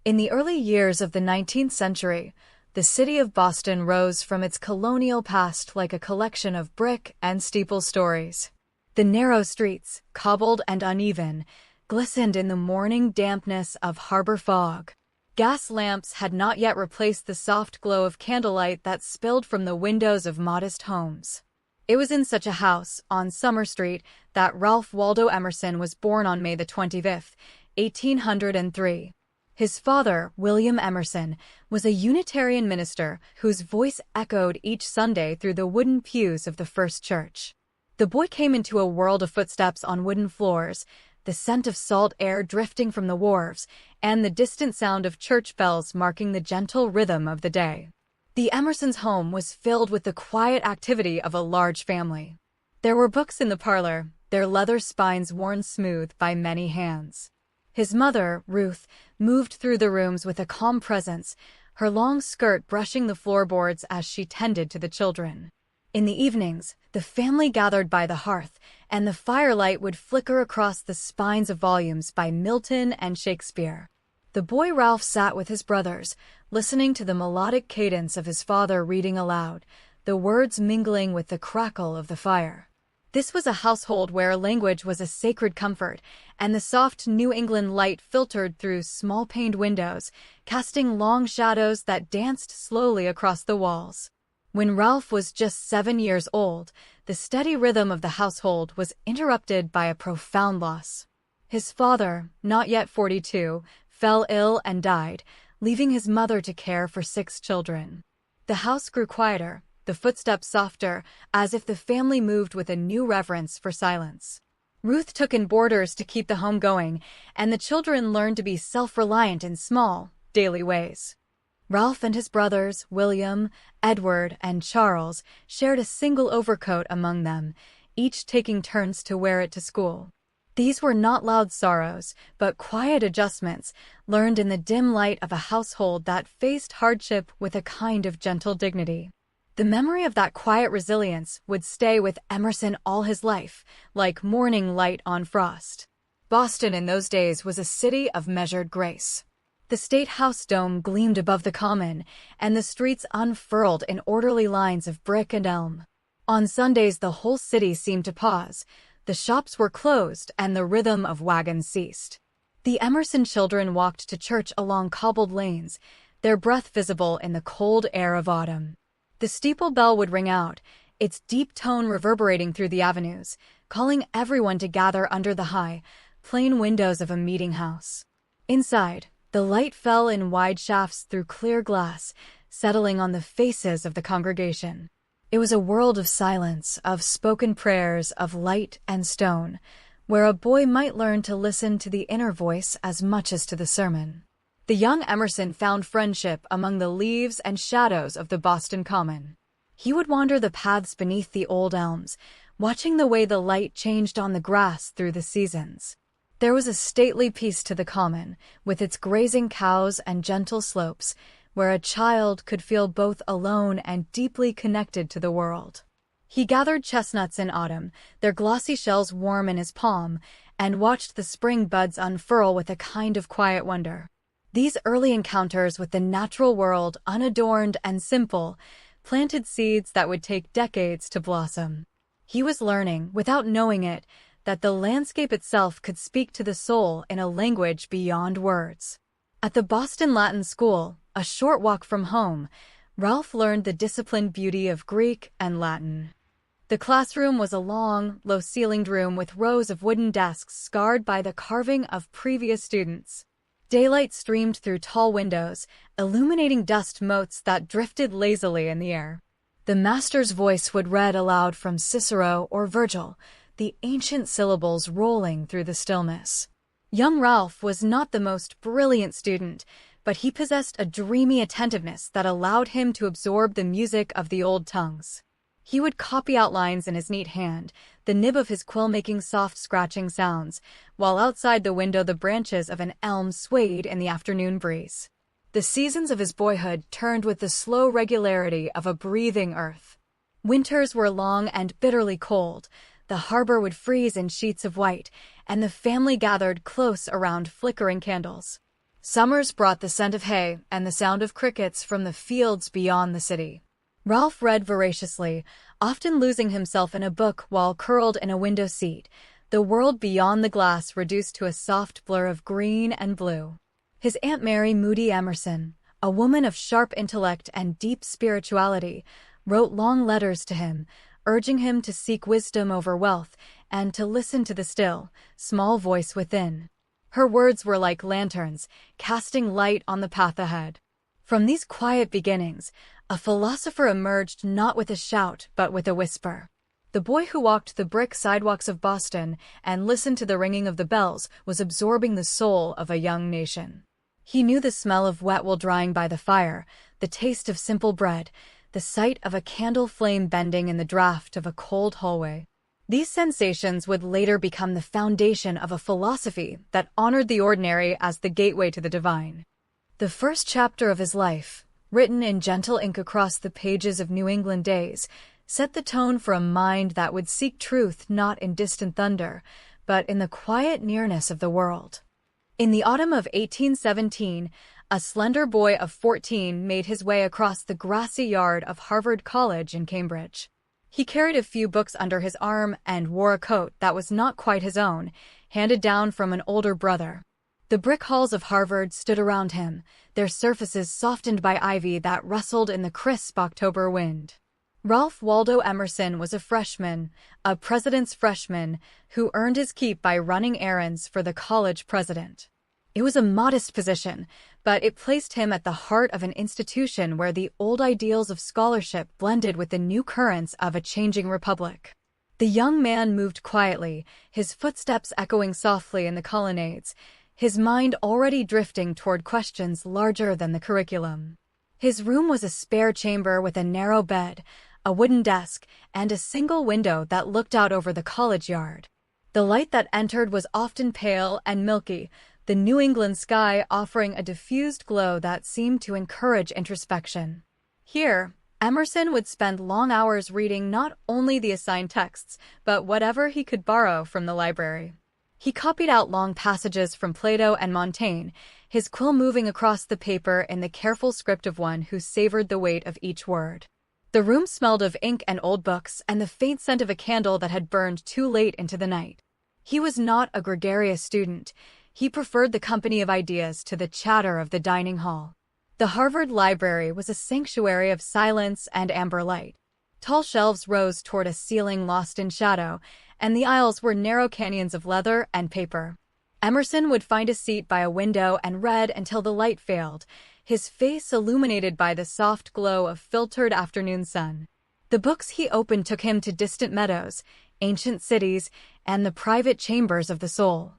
In the early years of the 19th century, the city of Boston rose from its colonial past like a collection of brick and steeple stories. The narrow streets, cobbled and uneven, glistened in the morning dampness of harbor fog. Gas lamps had not yet replaced the soft glow of candlelight that spilled from the windows of modest homes. It was in such a house, on Summer Street, that Ralph Waldo Emerson was born on May the 25th, 1803. His father, William Emerson, was a Unitarian minister whose voice echoed each Sunday through the wooden pews of the First Church. The boy came into a world of footsteps on wooden floors, the scent of salt air drifting from the wharves, and the distant sound of church bells marking the gentle rhythm of the day. The Emersons' home was filled with the quiet activity of a large family. There were books in the parlor, their leather spines worn smooth by many hands. His mother, Ruth, moved through the rooms with a calm presence, her long skirt brushing the floorboards as she tended to the children. In the evenings, the family gathered by the hearth, and the firelight would flicker across the spines of volumes by Milton and Shakespeare. The boy Ralph sat with his brothers, listening to the melodic cadence of his father reading aloud, the words mingling with the crackle of the fire. This was a household where language was a sacred comfort, and the soft New England light filtered through small-paned windows, casting long shadows that danced slowly across the walls. When Ralph was just 7 years old, the steady rhythm of the household was interrupted by a profound loss. His father, not yet 42, fell ill and died, leaving his mother to care for 6 children. The house grew quieter, the footsteps softer, as if the family moved with a new reverence for silence. Ruth took in boarders to keep the home going, and the children learned to be self-reliant in small, daily ways. Ralph and his brothers, William, Edward, and Charles, shared a single overcoat among them, each taking turns to wear it to school. These were not loud sorrows, but quiet adjustments, learned in the dim light of a household that faced hardship with a kind of gentle dignity. The memory of that quiet resilience would stay with Emerson all his life, like morning light on frost. Boston in those days was a city of measured grace. The State House dome gleamed above the common, and the streets unfurled in orderly lines of brick and elm. On Sundays the whole city seemed to pause. The shops were closed, and the rhythm of wagons ceased. The Emerson children walked to church along cobbled lanes, their breath visible in the cold air of autumn. The steeple bell would ring out, its deep tone reverberating through the avenues, calling everyone to gather under the high, plain windows of a meeting house. Inside, the light fell in wide shafts through clear glass, settling on the faces of the congregation. It was a world of silence, of spoken prayers, of light and stone, where a boy might learn to listen to the inner voice as much as to the sermon. The young Emerson found friendship among the leaves and shadows of the Boston Common. He would wander the paths beneath the old elms, watching the way the light changed on the grass through the seasons. There was a stately peace to the Common, with its grazing cows and gentle slopes, where a child could feel both alone and deeply connected to the world. He gathered chestnuts in autumn, their glossy shells warm in his palm, and watched the spring buds unfurl with a kind of quiet wonder. These early encounters with the natural world, unadorned and simple, planted seeds that would take decades to blossom. He was learning, without knowing it, that the landscape itself could speak to the soul in a language beyond words. At the Boston Latin School, a short walk from home, Ralph learned the disciplined beauty of Greek and Latin. The classroom was a long, low-ceilinged room with rows of wooden desks scarred by the carving of previous students. Daylight streamed through tall windows, illuminating dust motes that drifted lazily in the air. The master's voice would read aloud from Cicero or Virgil, the ancient syllables rolling through the stillness. Young Ralph was not the most brilliant student, but he possessed a dreamy attentiveness that allowed him to absorb the music of the old tongues. He would copy outlines in his neat hand, the nib of his quill making soft scratching sounds, while outside the window the branches of an elm swayed in the afternoon breeze. The seasons of his boyhood turned with the slow regularity of a breathing earth. Winters were long and bitterly cold. The harbor would freeze in sheets of white, and the family gathered close around flickering candles. Summers brought the scent of hay and the sound of crickets from the fields beyond the city. Ralph read voraciously, often losing himself in a book while curled in a window seat, the world beyond the glass reduced to a soft blur of green and blue. His Aunt Mary Moody Emerson, a woman of sharp intellect and deep spirituality, wrote long letters to him, urging him to seek wisdom over wealth and to listen to the still, small voice within. Her words were like lanterns, casting light on the path ahead. From these quiet beginnings, a philosopher emerged not with a shout but with a whisper. The boy who walked the brick sidewalks of Boston and listened to the ringing of the bells was absorbing the soul of a young nation. He knew the smell of wet wool drying by the fire, the taste of simple bread, the sight of a candle flame bending in the draft of a cold hallway. These sensations would later become the foundation of a philosophy that honored the ordinary as the gateway to the divine. The first chapter of his life, written in gentle ink across the pages of New England days, set the tone for a mind that would seek truth not in distant thunder, but in the quiet nearness of the world. In the autumn of 1817, a slender boy of 14 made his way across the grassy yard of Harvard College in Cambridge. He carried a few books under his arm and wore a coat that was not quite his own, handed down from an older brother. The brick halls of Harvard stood around him, their surfaces softened by ivy that rustled in the crisp October wind. Ralph Waldo Emerson was a freshman, a president's freshman, who earned his keep by running errands for the college president. It was a modest position, but it placed him at the heart of an institution where the old ideals of scholarship blended with the new currents of a changing republic. The young man moved quietly, his footsteps echoing softly in the colonnades, his mind already drifting toward questions larger than the curriculum. His room was a spare chamber with a narrow bed, a wooden desk, and a single window that looked out over the college yard. The light that entered was often pale and milky, the New England sky offering a diffused glow that seemed to encourage introspection. Here, Emerson would spend long hours reading not only the assigned texts, but whatever he could borrow from the library. He copied out long passages from Plato and Montaigne, his quill moving across the paper in the careful script of one who savored the weight of each word. The room smelled of ink and old books and the faint scent of a candle that had burned too late into the night. He was not a gregarious student. He preferred the company of ideas to the chatter of the dining hall. The Harvard Library was a sanctuary of silence and amber light. Tall shelves rose toward a ceiling lost in shadow, and the aisles were narrow canyons of leather and paper. Emerson would find a seat by a window and read until the light failed, his face illuminated by the soft glow of filtered afternoon sun. The books he opened took him to distant meadows, ancient cities, and the private chambers of the soul.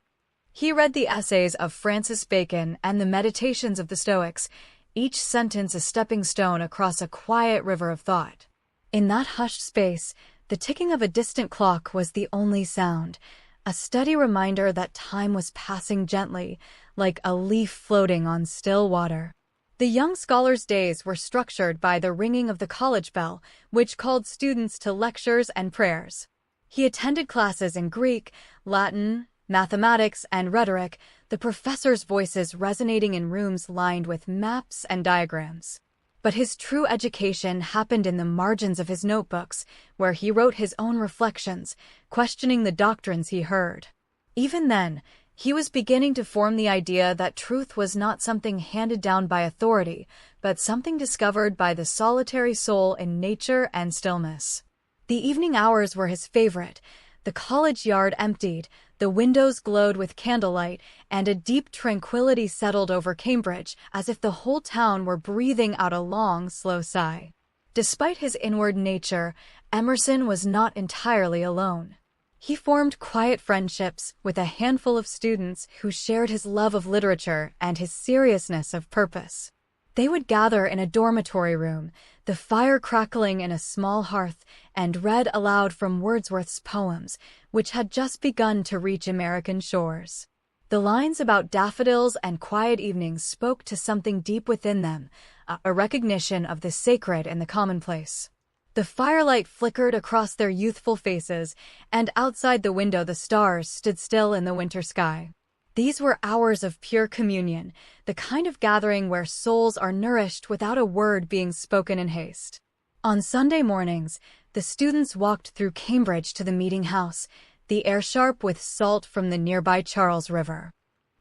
He read the essays of Francis Bacon and the meditations of the Stoics, each sentence a stepping stone across a quiet river of thought. In that hushed space, the ticking of a distant clock was the only sound, a steady reminder that time was passing gently, like a leaf floating on still water. The young scholar's days were structured by the ringing of the college bell, which called students to lectures and prayers. He attended classes in Greek, Latin, mathematics, and rhetoric, the professors' voices resonating in rooms lined with maps and diagrams. But his true education happened in the margins of his notebooks, where he wrote his own reflections, questioning the doctrines he heard. Even then, he was beginning to form the idea that truth was not something handed down by authority, but something discovered by the solitary soul in nature and stillness. The evening hours were his favorite. The college yard emptied, the windows glowed with candlelight, and a deep tranquility settled over Cambridge, as if the whole town were breathing out a long, slow sigh. Despite his inward nature, Emerson was not entirely alone. He formed quiet friendships with a handful of students who shared his love of literature and his seriousness of purpose. They would gather in a dormitory room, the fire crackling in a small hearth, and read aloud from Wordsworth's poems, which had just begun to reach American shores. The lines about daffodils and quiet evenings spoke to something deep within them, a recognition of the sacred in the commonplace. The firelight flickered across their youthful faces, and outside the window the stars stood still in the winter sky. These were hours of pure communion, the kind of gathering where souls are nourished without a word being spoken in haste. On Sunday mornings, the students walked through Cambridge to the meeting house, the air sharp with salt from the nearby Charles River.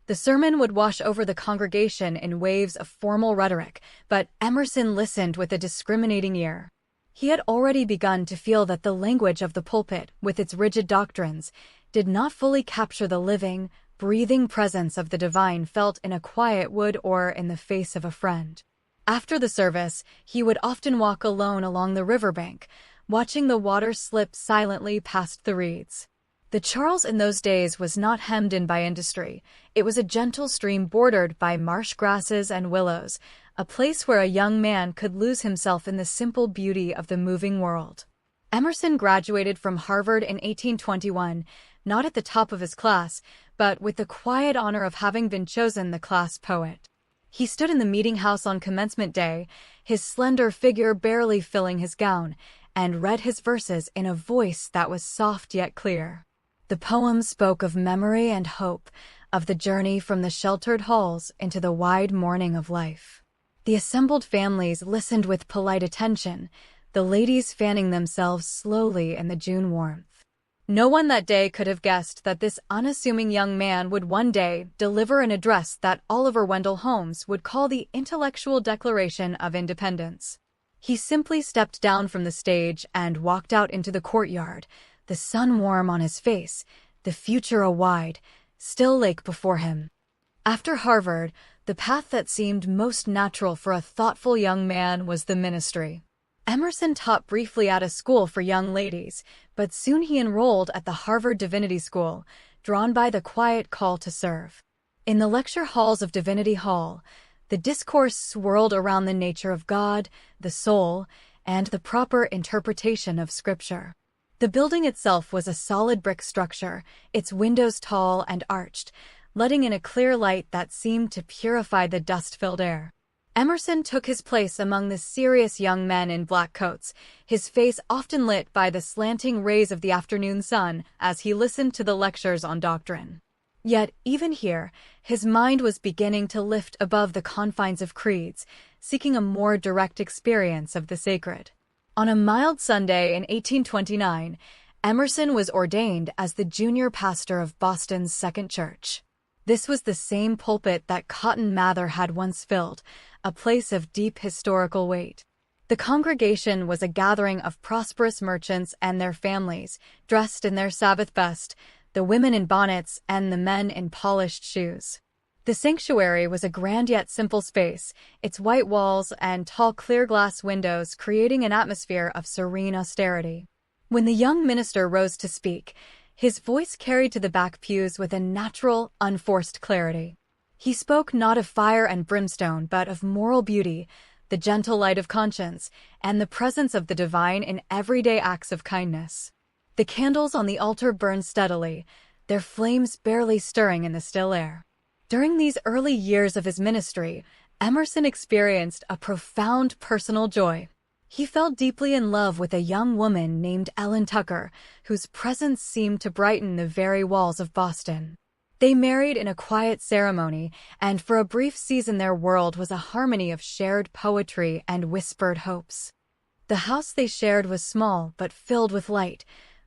The sermon would wash over the congregation in waves of formal rhetoric, but Emerson listened with a discriminating ear. He had already begun to feel that the language of the pulpit, with its rigid doctrines, did not fully capture the living, breathing presence of the divine felt in a quiet wood or in the face of a friend. After the service, he would often walk alone along the riverbank, watching the water slip silently past the reeds. The Charles in those days was not hemmed in by industry. It was a gentle stream bordered by marsh grasses and willows, a place where a young man could lose himself in the simple beauty of the moving world. Emerson graduated from Harvard in 1821, not at the top of his class, but with the quiet honor of having been chosen the class poet. He stood in the meeting house on commencement day, his slender figure barely filling his gown, and read his verses in a voice that was soft yet clear. The poem spoke of memory and hope, of the journey from the sheltered halls into the wide morning of life. The assembled families listened with polite attention, the ladies fanning themselves slowly in the June warmth. No one that day could have guessed that this unassuming young man would one day deliver an address that Oliver Wendell Holmes would call the intellectual Declaration of Independence. He simply stepped down from the stage and walked out into the courtyard, the sun warm on his face, the future a wide, still lake before him. After Harvard, the path that seemed most natural for a thoughtful young man was the ministry. Emerson taught briefly at a school for young ladies, but soon he enrolled at the Harvard Divinity School, drawn by the quiet call to serve. In the lecture halls of Divinity Hall, the discourse swirled around the nature of God, the soul, and the proper interpretation of Scripture. The building itself was a solid brick structure, its windows tall and arched, letting in a clear light that seemed to purify the dust-filled air. Emerson took his place among the serious young men in black coats, his face often lit by the slanting rays of the afternoon sun as he listened to the lectures on doctrine. Yet, even here, his mind was beginning to lift above the confines of creeds, seeking a more direct experience of the sacred. On a mild Sunday in 1829, Emerson was ordained as the junior pastor of Boston's Second Church. This was the same pulpit that Cotton Mather had once filled, a place of deep historical weight. The congregation was a gathering of prosperous merchants and their families, dressed in their Sabbath best, the women in bonnets and the men in polished shoes. The sanctuary was a grand yet simple space, its white walls and tall clear glass windows creating an atmosphere of serene austerity. When the young minister rose to speak, his voice carried to the back pews with a natural, unforced clarity. He spoke not of fire and brimstone, but of moral beauty, the gentle light of conscience, and the presence of the divine in everyday acts of kindness. The candles on the altar burned steadily, their flames barely stirring in the still air. During these early years of his ministry, Emerson experienced a profound personal joy. He fell deeply in love with a young woman named Ellen Tucker, whose presence seemed to brighten the very walls of Boston. They married in a quiet ceremony, and for a brief season their world was a harmony of shared poetry and whispered hopes. The house they shared was small but filled with light.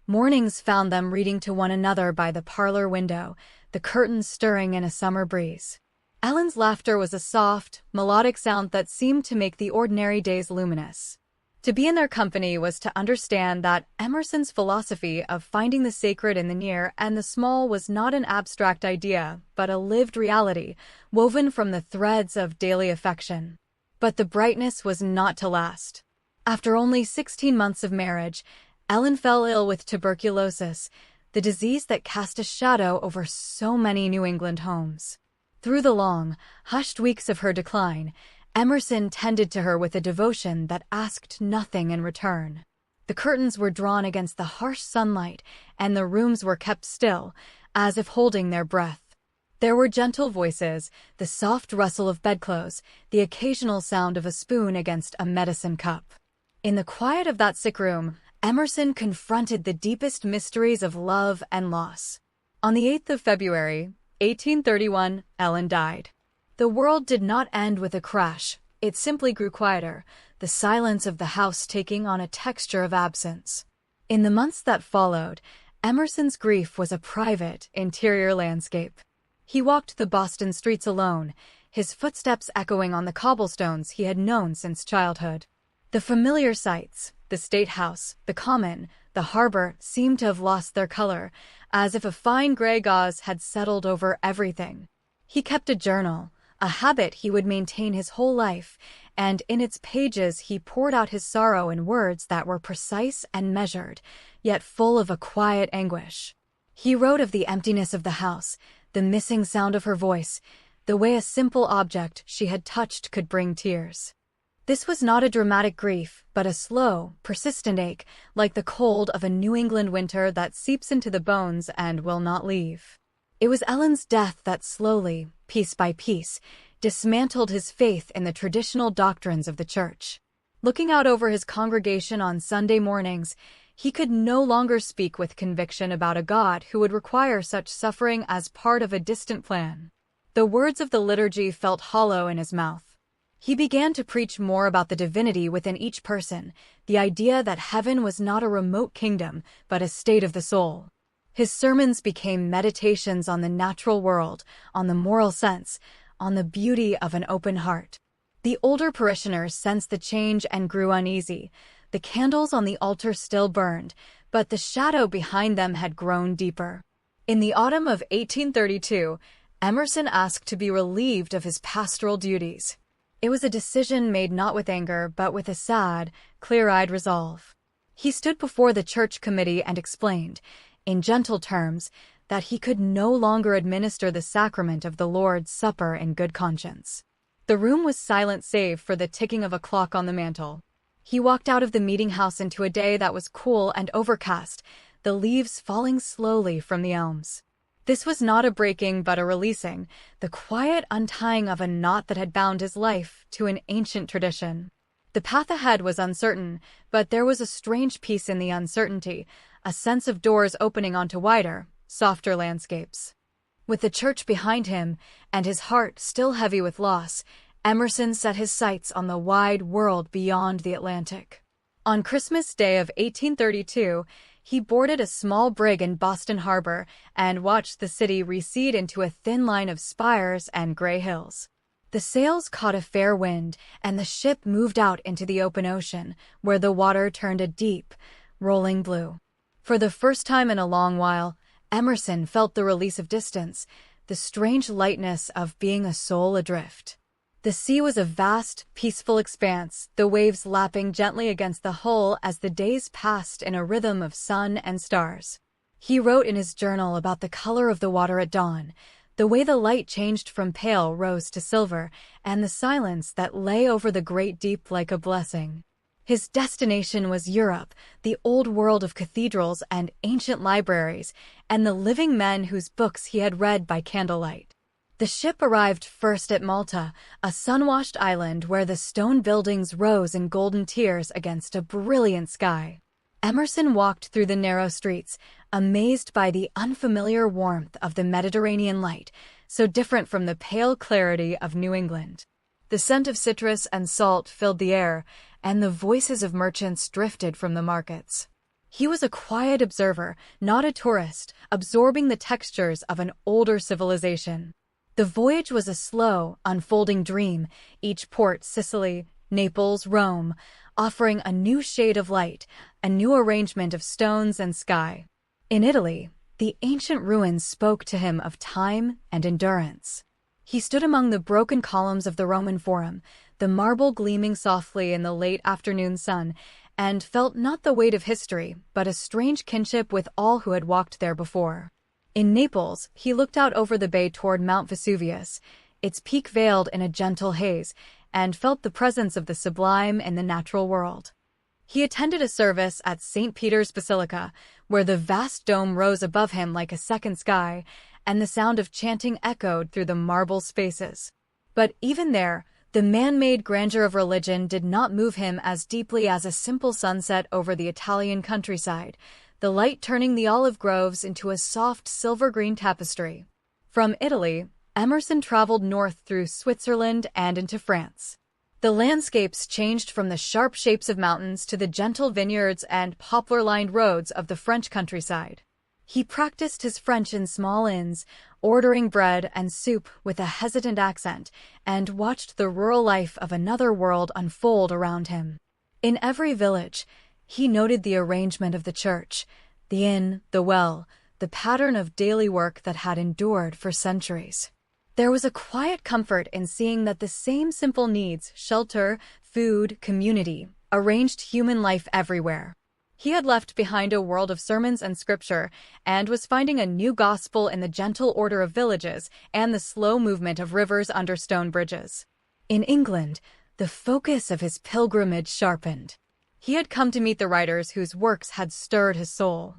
Mornings found them reading to one another by the parlor window, the curtains stirring in a summer breeze. Ellen's laughter was a soft, melodic sound that seemed to make the ordinary days luminous. To be in their company was to understand that Emerson's philosophy of finding the sacred in the near and the small was not an abstract idea, but a lived reality, woven from the threads of daily affection. But the brightness was not to last. After only 16 months of marriage, Ellen fell ill with tuberculosis, the disease that cast a shadow over so many New England homes. Through the long, hushed weeks of her decline, Emerson tended to her with a devotion that asked nothing in return. The curtains were drawn against the harsh sunlight, and the rooms were kept still, as if holding their breath. There were gentle voices, the soft rustle of bedclothes, the occasional sound of a spoon against a medicine cup. In the quiet of that sick room, Emerson confronted the deepest mysteries of love and loss. On the 8th of February, 1831, Ellen died. The world did not end with a crash, it simply grew quieter, the silence of the house taking on a texture of absence. In the months that followed, Emerson's grief was a private, interior landscape. He walked the Boston streets alone, his footsteps echoing on the cobblestones he had known since childhood. The familiar sights, the State House, the Common, the harbor, seemed to have lost their color, as if a fine gray gauze had settled over everything. He kept a journal, a habit he would maintain his whole life, and in its pages he poured out his sorrow in words that were precise and measured, yet full of a quiet anguish. He wrote of the emptiness of the house, the missing sound of her voice, the way a simple object she had touched could bring tears. This was not a dramatic grief, but a slow, persistent ache, like the cold of a New England winter that seeps into the bones and will not leave. It was Ellen's death that slowly, piece by piece, dismantled his faith in the traditional doctrines of the church. Looking out over his congregation on Sunday mornings, he could no longer speak with conviction about a God who would require such suffering as part of a distant plan. The words of the liturgy felt hollow in his mouth. He began to preach more about the divinity within each person, the idea that heaven was not a remote kingdom, but a state of the soul. His sermons became meditations on the natural world, on the moral sense, on the beauty of an open heart. The older parishioners sensed the change and grew uneasy. The candles on the altar still burned, but the shadow behind them had grown deeper. In the autumn of 1832, Emerson asked to be relieved of his pastoral duties. It was a decision made not with anger, but with a sad, clear-eyed resolve. He stood before the church committee and explained, in gentle terms, that he could no longer administer the sacrament of the Lord's Supper in good conscience. The room was silent save for the ticking of a clock on the mantel. He walked out of the meeting-house into a day that was cool and overcast, the leaves falling slowly from the elms. This was not a breaking but a releasing, the quiet untying of a knot that had bound his life to an ancient tradition. The path ahead was uncertain, but there was a strange peace in the uncertainty, a sense of doors opening onto wider, softer landscapes. With the church behind him, and his heart still heavy with loss, Emerson set his sights on the wide world beyond the Atlantic. On Christmas Day of 1832, he boarded a small brig in Boston Harbor and watched the city recede into a thin line of spires and gray hills. The sails caught a fair wind, and the ship moved out into the open ocean, where the water turned a deep, rolling blue. For the first time in a long while, Emerson felt the release of distance, the strange lightness of being a soul adrift. The sea was a vast, peaceful expanse, the waves lapping gently against the hull as the days passed in a rhythm of sun and stars. He wrote in his journal about the color of the water at dawn, the way the light changed from pale rose to silver, and the silence that lay over the great deep like a blessing. His destination was Europe, the old world of cathedrals and ancient libraries, and the living men whose books he had read by candlelight. The ship arrived first at Malta, a sun-washed island where the stone buildings rose in golden tiers against a brilliant sky. Emerson walked through the narrow streets, amazed by the unfamiliar warmth of the Mediterranean light, so different from the pale clarity of New England. The scent of citrus and salt filled the air, and the voices of merchants drifted from the markets. He was a quiet observer, not a tourist, absorbing the textures of an older civilization. The voyage was a slow, unfolding dream, each port, Sicily, Naples, Rome, offering a new shade of light, a new arrangement of stones and sky. In Italy, the ancient ruins spoke to him of time and endurance. He stood among the broken columns of the Roman Forum, the marble gleaming softly in the late afternoon sun, and felt not the weight of history, but a strange kinship with all who had walked there before. In Naples, he looked out over the bay toward Mount Vesuvius, its peak veiled in a gentle haze, and felt the presence of the sublime in the natural world. He attended a service at St. Peter's Basilica, where the vast dome rose above him like a second sky, and the sound of chanting echoed through the marble spaces. But even there, the man-made grandeur of religion did not move him as deeply as a simple sunset over the Italian countryside, the light turning the olive groves into a soft silver-green tapestry. From Italy, Emerson traveled north through Switzerland and into France. The landscapes changed from the sharp shapes of mountains to the gentle vineyards and poplar-lined roads of the French countryside. He practiced his French in small inns, ordering bread and soup with a hesitant accent, and watched the rural life of another world unfold around him. In every village, he noted the arrangement of the church, the inn, the well, the pattern of daily work that had endured for centuries. There was a quiet comfort in seeing that the same simple needs, shelter, food, community, arranged human life everywhere. He had left behind a world of sermons and scripture, and was finding a new gospel in the gentle order of villages and the slow movement of rivers under stone bridges. In England, the focus of his pilgrimage sharpened. He had come to meet the writers whose works had stirred his soul.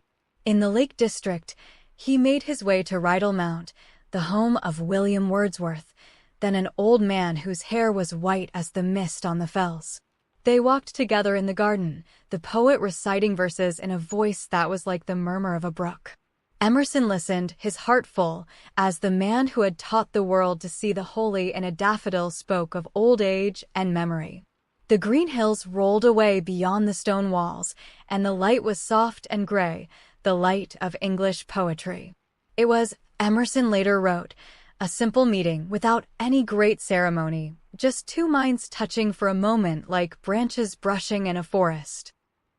In the Lake District, he made his way to Rydal Mount, the home of William Wordsworth, then an old man whose hair was white as the mist on the fells. They walked together in the garden, the poet reciting verses in a voice that was like the murmur of a brook. Emerson listened, his heart full, as the man who had taught the world to see the holy in a daffodil spoke of old age and memory. The green hills rolled away beyond the stone walls, and the light was soft and gray, the light of English poetry. It was, Emerson later wrote, a simple meeting without any great ceremony, just two minds touching for a moment like branches brushing in a forest.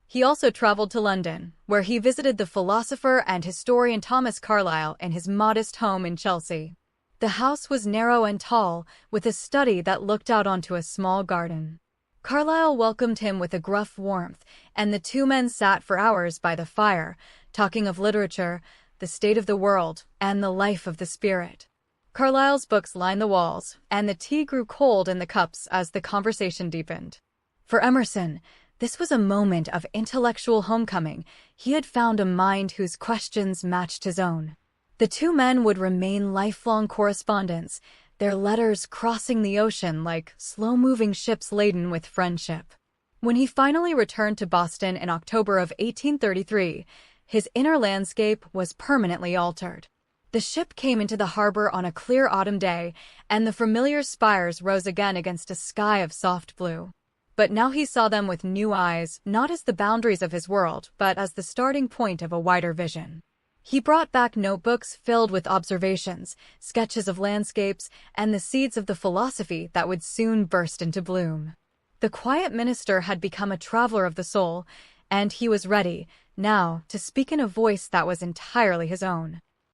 He also traveled to London, where he visited the philosopher and historian Thomas Carlyle in his modest home in Chelsea. The house was narrow and tall, with a study that looked out onto a small garden. Carlyle welcomed him with a gruff warmth, and the two men sat for hours by the fire, talking of literature, the state of the world, and the life of the spirit. Carlyle's books lined the walls, and the tea grew cold in the cups as the conversation deepened. For Emerson, this was a moment of intellectual homecoming. He had found a mind whose questions matched his own. The two men would remain lifelong correspondents, their letters crossing the ocean like slow-moving ships laden with friendship. When he finally returned to Boston in October of 1833, his inner landscape was permanently altered. The ship came into the harbor on a clear autumn day, and the familiar spires rose again against a sky of soft blue. But now he saw them with new eyes, not as the boundaries of his world, but as the starting point of a wider vision. He brought back notebooks filled with observations, sketches of landscapes, and the seeds of the philosophy that would soon burst into bloom. The quiet minister had become a traveler of the soul, and he was ready, now, to speak in a voice that was entirely his own.